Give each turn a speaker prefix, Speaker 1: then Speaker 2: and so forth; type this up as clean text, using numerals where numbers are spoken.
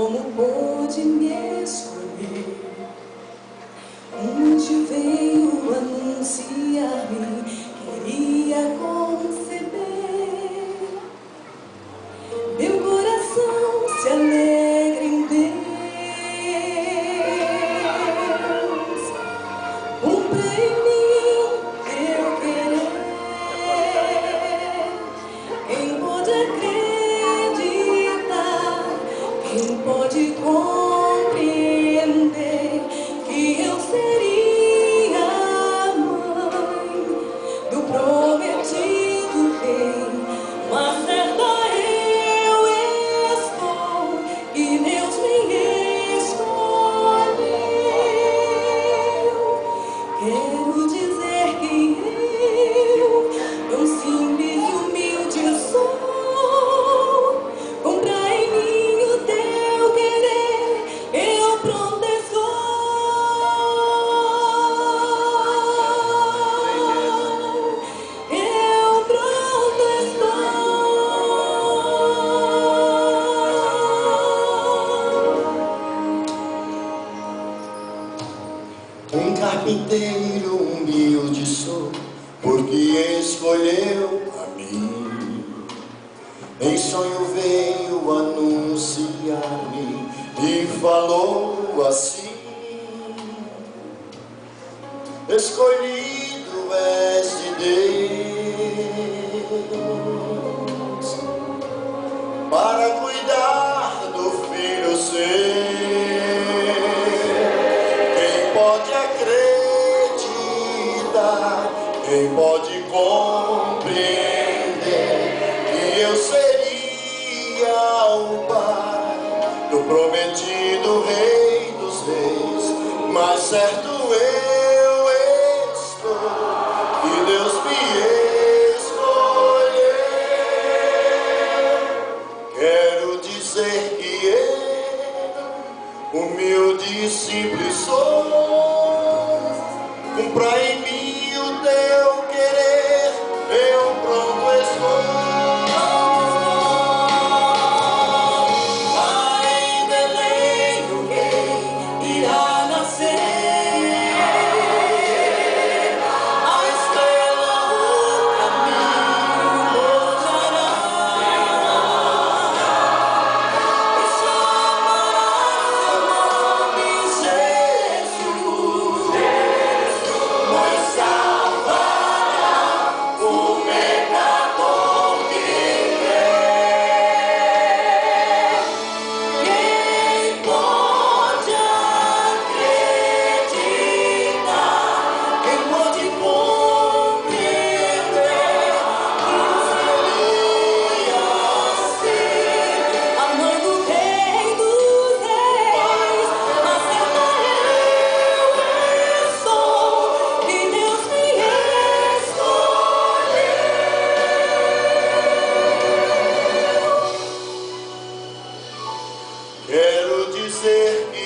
Speaker 1: Como pôde me escolher? Onde veio anunciar-me? Queria conceber. Meu coração se alegra em Deus. Cumpra em mim teu querer. Quem pode acreditar? Quem pode compreender que eu seria a mãe do prometido rei? Mas certa eu estou que Deus me escolheu. Quero dizer que eu, tão simples e humilde sou. Cumpra em mim o teu querer, eu pronto estou. Eu pronto estou.
Speaker 2: Um carpinteiro humilde sou, porque escolheu a mim. Em sonho veio anunciar-me e falou assim: escolhido és de Deus para cuidar do filho seu. Quem pode acreditar? Quem pode compreender que eu seria o pai do prometido Rei dos Reis? Mas certo eu estou que Deus me escolheu. Quero dizer que eu, humilde e simples sou. Cumpra em mim o teu querer, eu pronto estou.
Speaker 1: Em Belém o rei irá nascer. A estrela o caminho mostrará. E chamará seu nome Jesus. Nos salvará o pecador que crê. Quem pode acreditar? Quem pode compreender que eu seria assim, a mãe do Rei dos Reis? Mas certa eu sou que Deus me escolheu.
Speaker 2: Quero dizer que